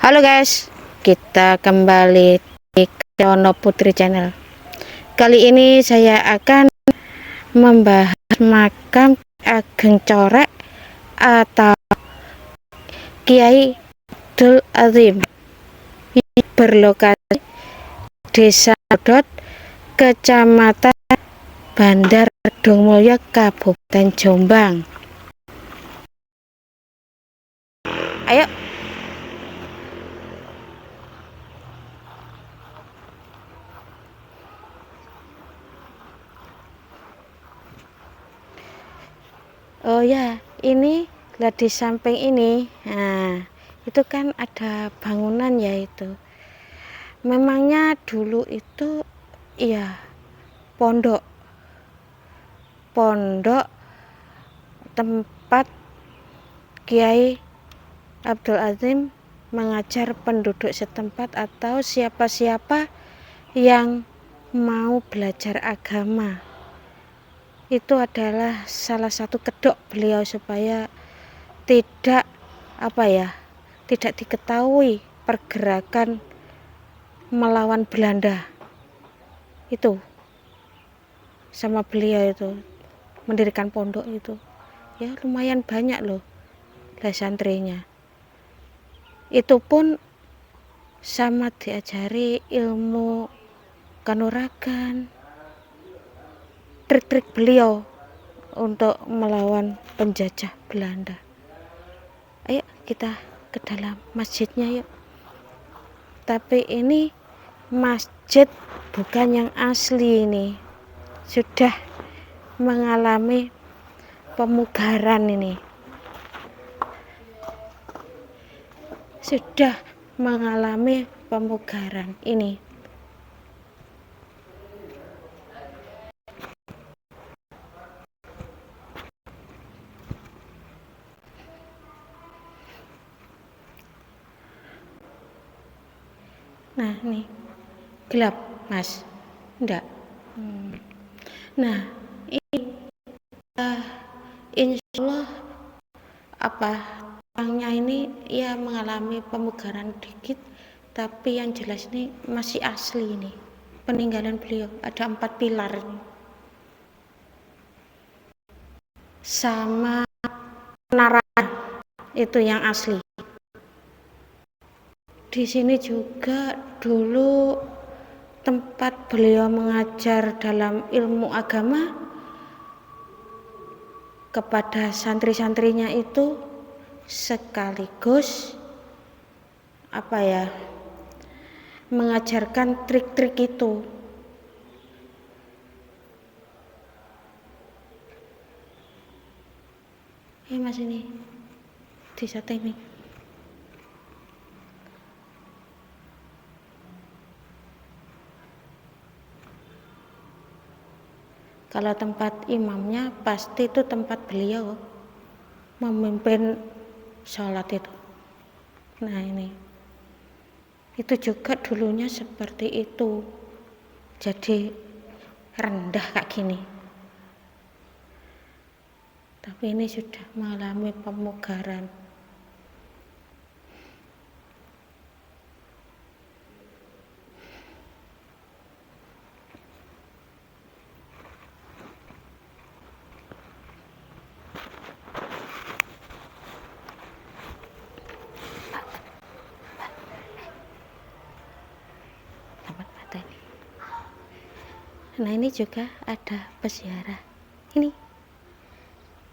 Halo guys, kita kembali di Yono Putri Channel. Kali ini saya akan membahas makam Ageng Corek atau Kiai Abdul Azim yang berlokasi Desa Dot, Kecamatan Bandar Kedungmulyo, Kabupaten Jombang. Ayo. Oh ya, ini lah di samping ini. Nah, itu kan ada bangunan ya itu. Memangnya dulu itu iya pondok tempat Kiai Abdul Azim mengajar penduduk setempat atau siapa-siapa yang mau belajar agama. Itu adalah salah satu kedok beliau supaya tidak tidak diketahui pergerakan melawan Belanda itu sama beliau itu mendirikan pondok itu ya lumayan banyak loh lah santrinya. Itu pun sama diajari ilmu kanuragan, trik-trik beliau untuk melawan penjajah Belanda. Ayo kita ke dalam masjidnya yuk. Tapi ini masjid bukan yang asli, ini sudah mengalami pemugaran ini. Sudah mengalami pemugaran ini. Nah, nih gelap, Mas. Enggak. Nah, ini insya Allah orangnya ini ya mengalami pemugaran dikit, tapi yang jelas ini masih asli ini. Peninggalan beliau ada 4 pilar ini. Sama menara itu yang asli. Di sini juga dulu tempat beliau mengajar dalam ilmu agama kepada santri-santrinya itu, sekaligus mengajarkan trik-trik itu. Mas ini di setting nih. Kalau tempat imamnya pasti itu tempat beliau memimpin sholat itu. Nah ini, itu juga dulunya seperti itu, jadi rendah kayak gini. Tapi ini sudah mengalami pemugaran. Nah ini juga ada peziarah ini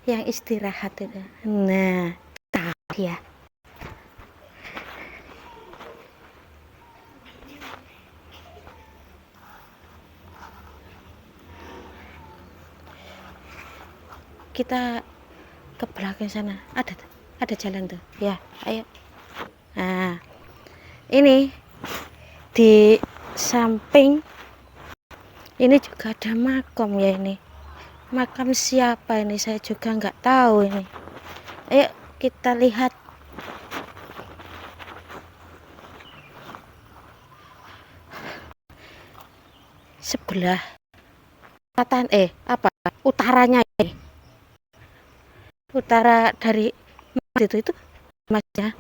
yang istirahat itu. Nah tahu ya, kita ke belakang sana ada jalan tuh ya, ayo. Nah ini di samping ini juga ada makam ya. Ini makam siapa ini saya juga nggak tahu ini. Ayo kita lihat. Sebelah selatan utaranya ini. Utara dari masjid itu masnya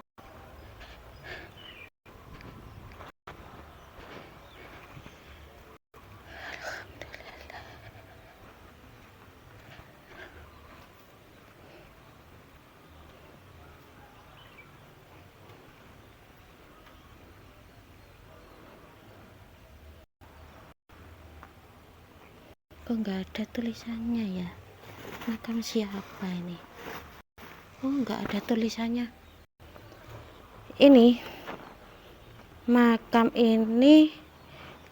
kok nggak ada tulisannya ya? Makam siapa ini? Oh, nggak ada tulisannya. Ini makam ini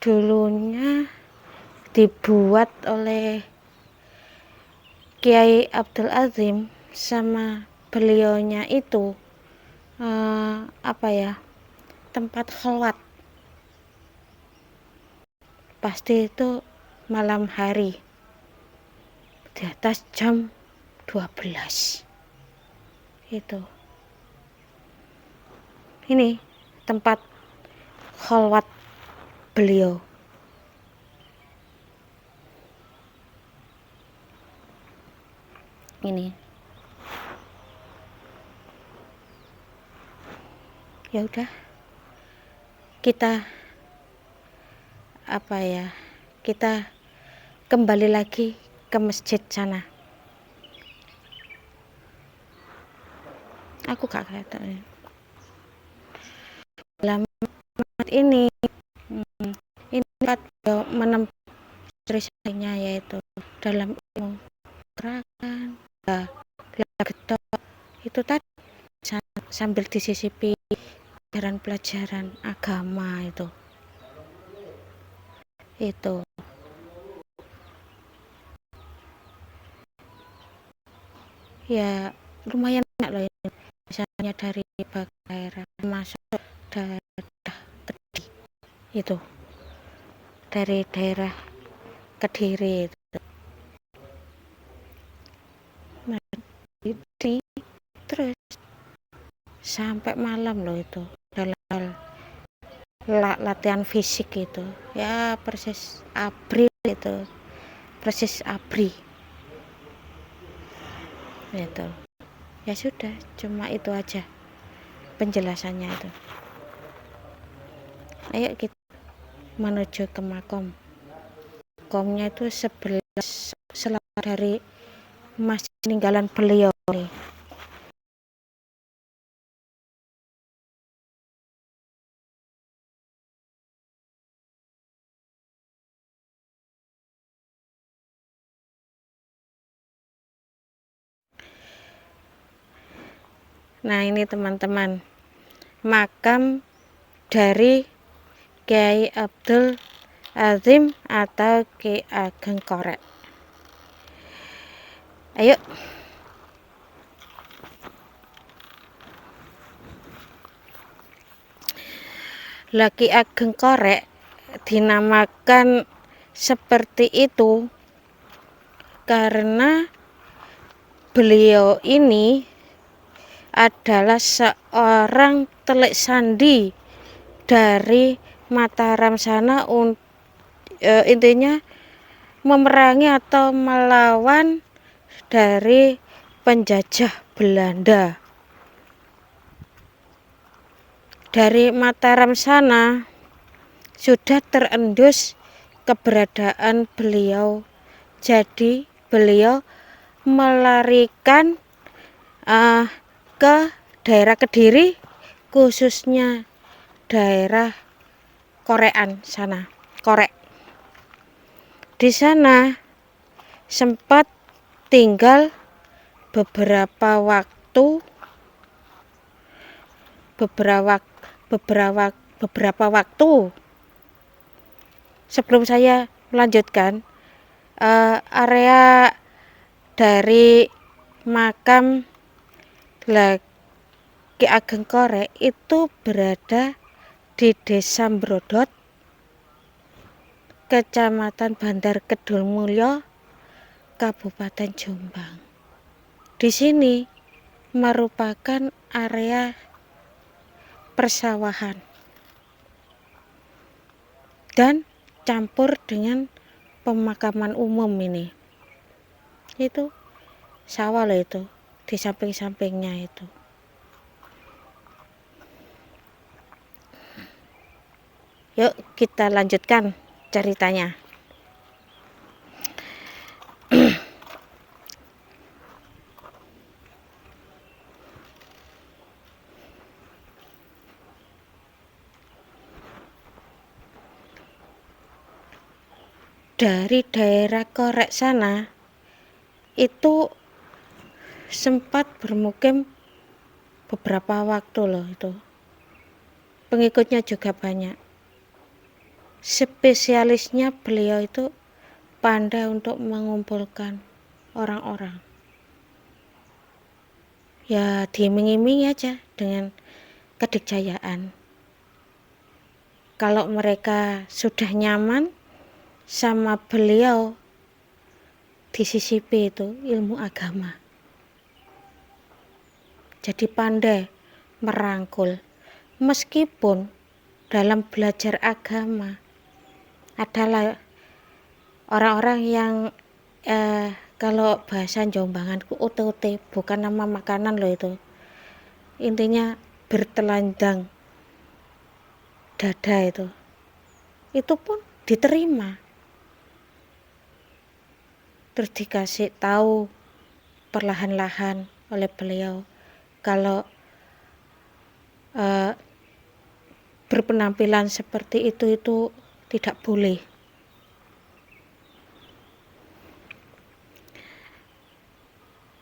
dulunya dibuat oleh Kiai Abdul Azim, sama beliaunya itu apa ya, tempat khalwat. Pasti itu malam hari di atas jam 12 itu. Ini tempat khalwat beliau. Ini ya udah, kita apa ya, kita kembali lagi ke masjid sana. Aku gak kelihatan dalam ini. Ini tempat menempuh stresnya, yaitu dalam ilmu gerakan getok itu tadi, sambil disisipi pelajaran agama itu ya lumayan banyak loh ini. Misalnya dari daerah masuk daerah Kediri itu, dari daerah Kediri itu. Nah, terus sampai malam loh itu dalam latihan fisik itu ya, persis ABRI itu, persis ABRI itu. Ya sudah, cuma itu aja penjelasannya itu. Ayo kita menuju ke makomnya itu 11 selama dari masjid peninggalan beliau nih. Nah, ini teman-teman, makam dari Kiai Abdul Azim atau Ki Ageng Korek. Ayo. Ki Ageng Korek dinamakan seperti itu karena beliau ini adalah seorang telik sandi dari Mataram sana, intinya memerangi atau melawan dari penjajah Belanda. Dari Mataram sana sudah terendus keberadaan beliau, jadi beliau melarikan ke daerah Kediri, khususnya daerah Korean sana, Korek. Di sana sempat tinggal beberapa waktu. Sebelum saya melanjutkan, area dari makam Ki Ageng Korek itu berada di Desa Mbrodot, Kecamatan Bandar Kedulmulyo, Kabupaten Jombang. Di sini merupakan area persawahan dan campur dengan pemakaman umum. Ini itu sawah loh, itu di samping-sampingnya itu. Yuk kita lanjutkan ceritanya. dari daerah Korek sana itu sempat bermukim beberapa waktu loh itu. Pengikutnya juga banyak. Spesialisnya beliau itu pandai untuk mengumpulkan orang-orang. Ya diiming-imingi aja dengan kedikjayaan. Kalau mereka sudah nyaman sama beliau, disisipi itu ilmu agama. Jadi pandai merangkul. Meskipun dalam belajar agama adalah orang-orang yang kalau bahasa Jombanganku ute-ute, bukan nama makanan loh itu. Intinya bertelanjang dada itu pun diterima. Terus dikasih tahu perlahan-lahan oleh beliau kalau berpenampilan seperti itu tidak boleh.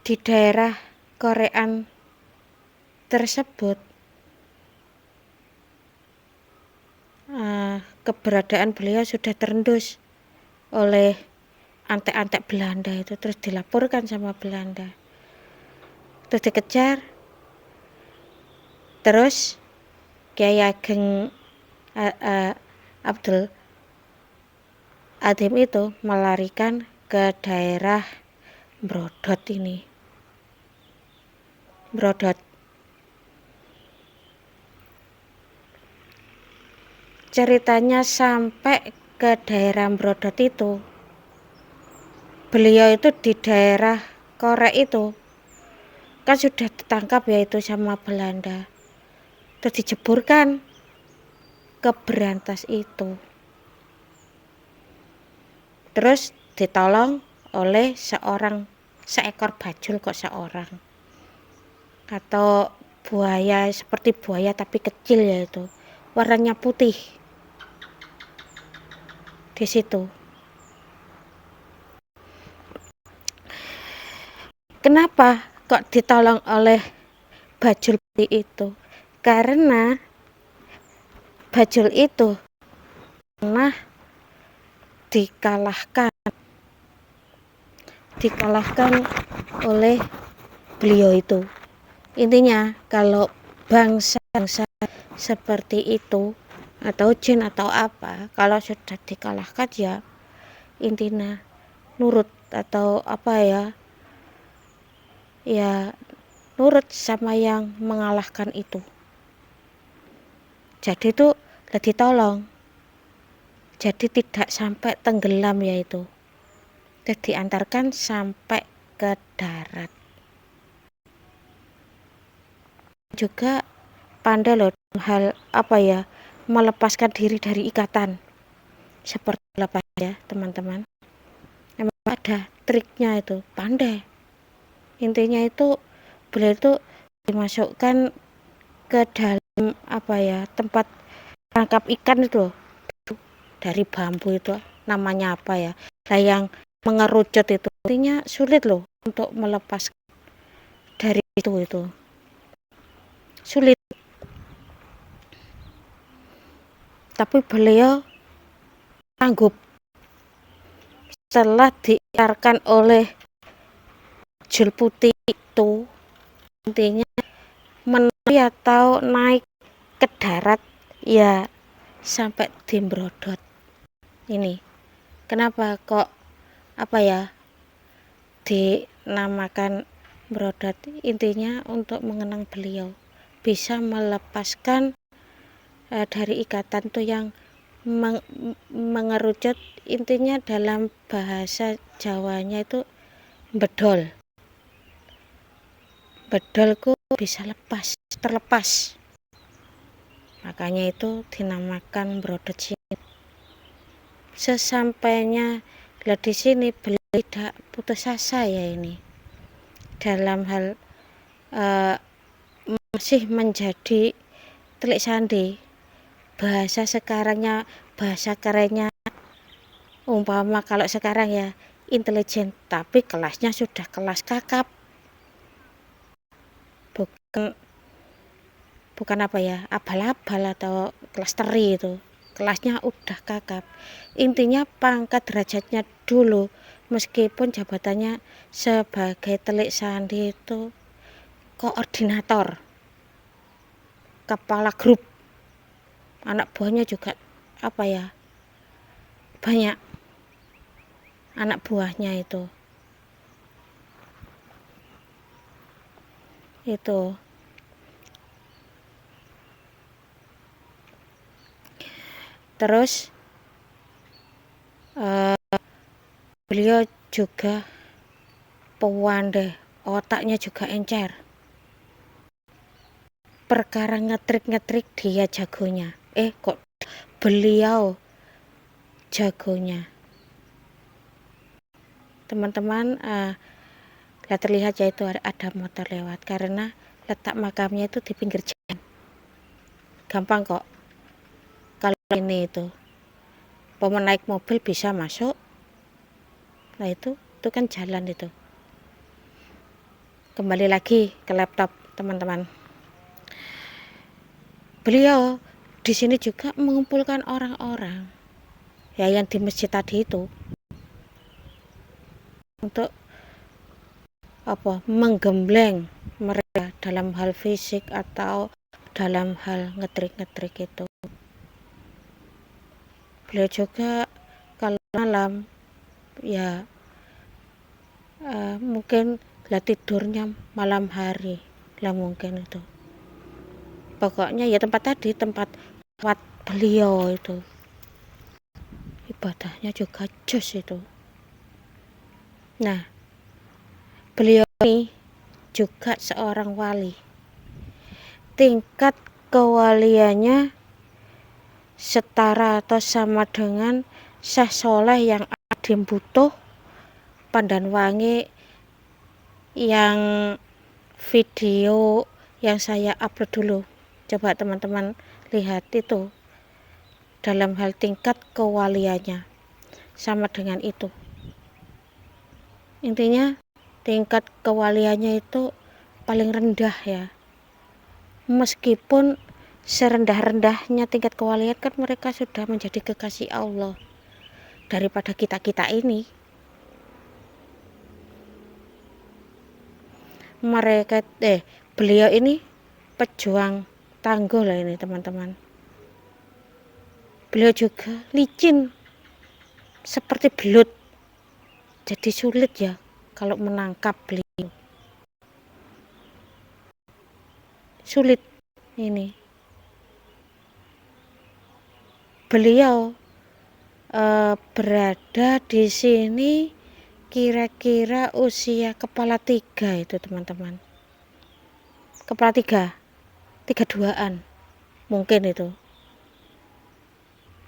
Di daerah Korean tersebut keberadaan beliau sudah terendus oleh antek-antek Belanda itu, terus dilaporkan sama Belanda, terus dikejar, terus Kyai Ageng Abdul Adim itu melarikan ke daerah Brodot ini. Brodot. Ceritanya sampai ke daerah Brodot itu, beliau itu di daerah Korek itu kan sudah ditangkap yaitu sama Belanda, terus dijeburkan ke Berantas itu, terus ditolong oleh seekor bajul kok seorang, atau buaya, seperti buaya tapi kecil, yaitu warnanya putih. Di situ kenapa kok ditolong oleh bajul itu? Karena bajul itu pernah dikalahkan oleh beliau itu. Intinya kalau bangsa-bangsa seperti itu atau jin atau apa, kalau sudah dikalahkan ya intinya nurut atau apa ya nurut sama yang mengalahkan itu. Jadi itu ditolong, jadi tidak sampai tenggelam yaitu, jadi diantarkan sampai ke darat. Juga pandai loh hal melepaskan diri dari ikatan, seperti lepas ya teman-teman. Emang ada triknya itu, pandai. Intinya itu beliau itu dimasukkan ke dalam tempat tangkap ikan itu dari bambu itu, namanya apa ya, yang mengerucut itu, intinya sulit loh untuk melepas dari itu sulit, tapi beliau sanggup. Setelah diiarkan oleh bajul putih itu, intinya menari atau naik ke darat ya sampai di Brodot ini. Kenapa kok dinamakan Brodot? Intinya untuk mengenang beliau bisa melepaskan dari ikatan tuh yang mengerucut. Intinya dalam bahasa Jawanya itu bedolku bisa terlepas, makanya itu dinamakan Brodot sini. Sesampainya di sini beliau tidak putus asa ya ini dalam hal masih menjadi telik sandi, bahasa sekarangnya, bahasa kerennya Umpama kalau sekarang ya intelijen, tapi kelasnya sudah kelas kakap, bukan apa ya, abal-abal atau kelas teri, itu kelasnya udah kakap. Intinya pangkat derajatnya dulu, meskipun jabatannya sebagai telik sandi itu koordinator, kepala grup, anak buahnya juga apa ya, banyak anak buahnya itu terus beliau juga pewandai, otaknya juga encer, perkara ngetrik dia jagonya. Kok beliau jagonya, teman-teman. Terlihat ya itu ada motor lewat, karena letak makamnya itu di pinggir jalan, gampang kok. Kalau ini itu pemenaik mobil bisa masuk, nah itu kan jalan itu. Kembali lagi ke laptop, teman-teman. Beliau di sini juga mengumpulkan orang-orang ya yang di masjid tadi itu untuk menggembleng mereka dalam hal fisik atau dalam hal ngetrik itu. Beliau juga kalau malam ya mungkin lah tidurnya malam hari lah, mungkin itu. Pokoknya ya tempat beliau itu ibadahnya juga jos itu. Nah, beliau ini juga seorang wali. Tingkat kewaliannya setara atau sama dengan Syekh Soleh yang Adim Butuh Pandan Wangi, yang video yang saya upload dulu. Coba teman-teman lihat itu, dalam hal tingkat kewaliannya sama dengan itu. Intinya tingkat kewaliannya itu paling rendah ya. Meskipun serendah-rendahnya tingkat kewalian kan mereka sudah menjadi kekasih Allah daripada kita-kita ini. Beliau ini pejuang tangguh lah ini, teman-teman. Beliau juga licin seperti belut, jadi sulit ya kalau menangkap beliau, sulit ini. Beliau berada di sini kira-kira usia kepala 3 itu, teman-teman. Kepala 32-an mungkin itu.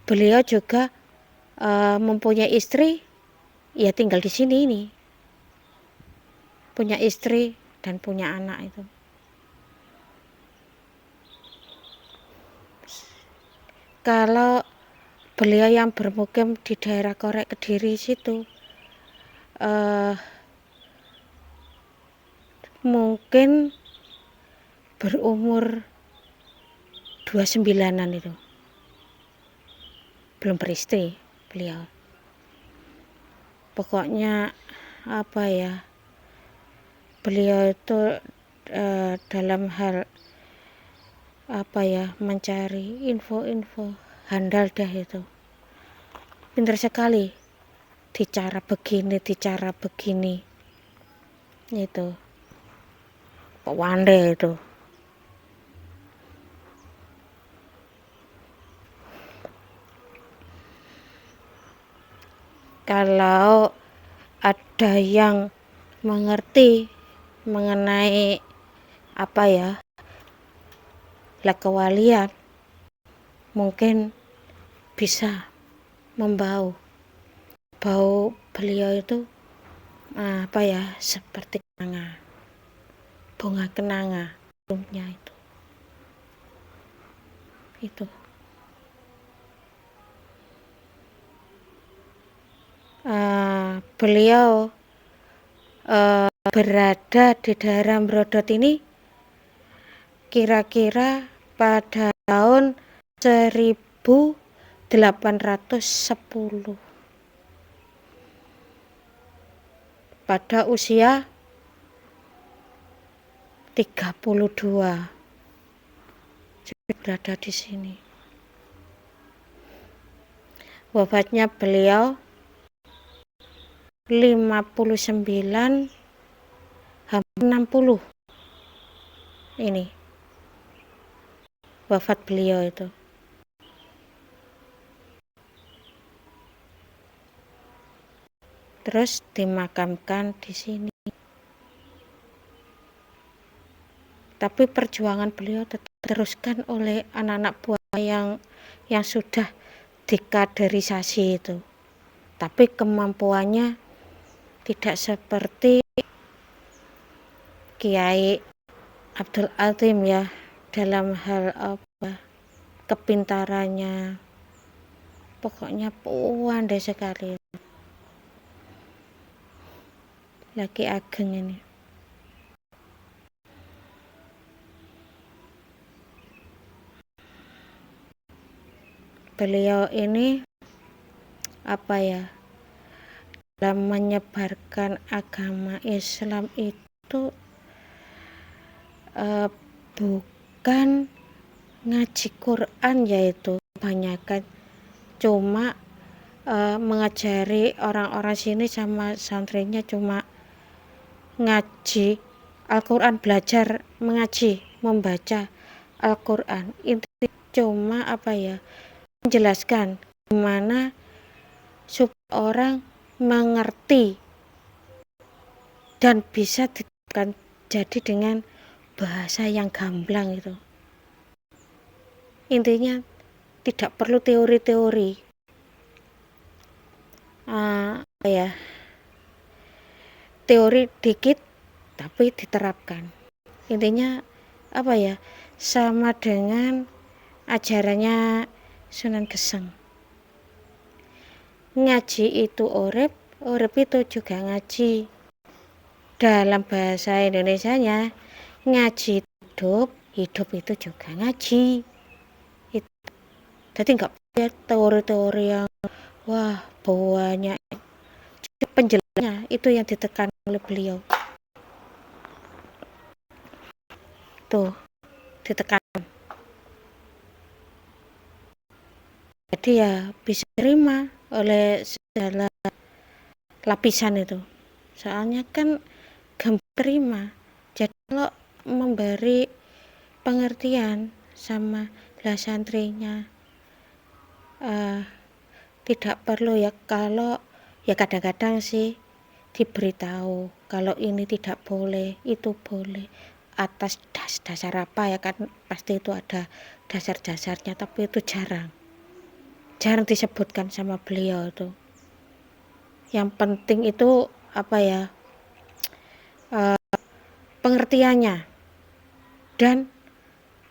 Beliau juga mempunyai istri, ya tinggal di sini ini. Punya istri dan punya anak itu. Kalau beliau yang bermukim di daerah Korek Kediri situ, mungkin berumur 29-an itu. Belum beristri beliau. Pokoknya apa ya, beliau itu dalam hal apa ya, mencari info-info handal dah itu. Pintar sekali di cara begini itu. Pak Wande itu. Kalau ada yang mengerti mengenai apa ya, kewalian, mungkin bisa membau bau beliau itu apa ya, seperti bunga kenanga rumahnya itu. beliau berada di daerah Brodot ini kira-kira pada tahun 1810 pada usia 32 berada di sini. Wafatnya beliau 59 hampir 60 ini wafat beliau itu. Terus dimakamkan di sini. Tapi perjuangan beliau tetap diteruskan oleh anak-anak buah yang sudah dikaderisasi itu. Tapi kemampuannya tidak seperti Kiai Abdul Azim ya, dalam hal kepintarannya. Pokoknya pandai sekali. Laki Ageng ini. Beliau ini dalam menyebarkan agama Islam itu bukan ngaji Quran, yaitu kebanyakan cuma mengajari orang-orang sini sama santrinya cuma ngaji Al-Quran, belajar mengaji, membaca Al-Quran. Itu cuma menjelaskan gimana supaya orang mengerti dan bisa diterapkan jadi dengan bahasa yang gamblang itu. Intinya tidak perlu teori-teori, teori dikit tapi diterapkan. Intinya sama dengan ajarannya Sunan Geseng. Ngaji itu urip itu juga ngaji. Dalam bahasa Indonesianya, ngaji hidup itu juga ngaji. Jadi nggak punya teori-teori yang banyak. Penjelasannya itu yang ditekan oleh beliau. Tuh, ditekan. Jadi ya bisa terima oleh segala lapisan itu. Soalnya kan gampang terima. Jadi kalau memberi pengertian sama santrinya, tidak perlu ya, kalau ya kadang-kadang sih diberitahu kalau ini tidak boleh, itu boleh, atas dasar apa ya kan, pasti itu ada dasar-dasarnya, tapi itu jarang disebutkan sama beliau itu. Yang penting itu pengertiannya dan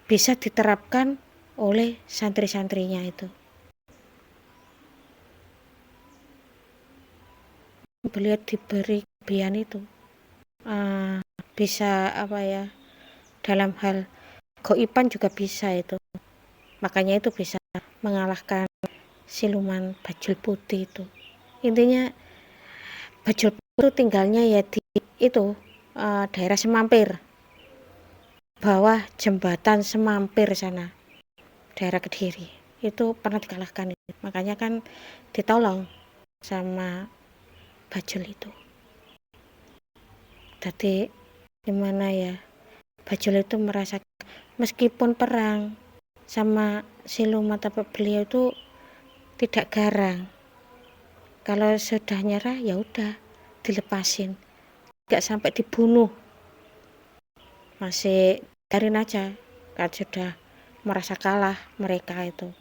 bisa diterapkan oleh santri-santrinya itu. Beliau diberi kelebihan itu, bisa dalam hal goiban juga bisa itu. Makanya itu bisa mengalahkan siluman bajul putih itu. Intinya bajul putih itu tinggalnya ya di itu daerah Semampir, bawah jembatan Semampir sana, daerah Kediri. Itu pernah dikalahkan itu. Makanya kan ditolong sama bajul itu. Jadi gimana ya, bajul itu merasa meskipun perang sama siluman, tapi beliau itu tidak garang. Kalau sudah nyerah ya udah dilepasin, nggak sampai dibunuh, masih biarin aja kan, sudah merasa kalah mereka itu.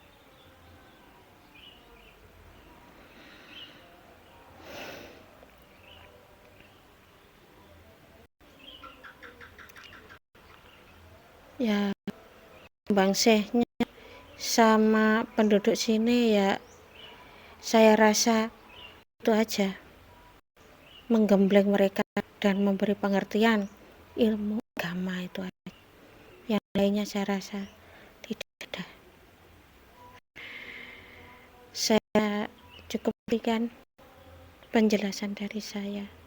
Ya Bang Syekhnya sama penduduk sini ya, saya rasa itu aja, menggembleng mereka dan memberi pengertian ilmu agama itu aja. Yang lainnya saya rasa tidak ada. Saya cukup berikan penjelasan dari saya.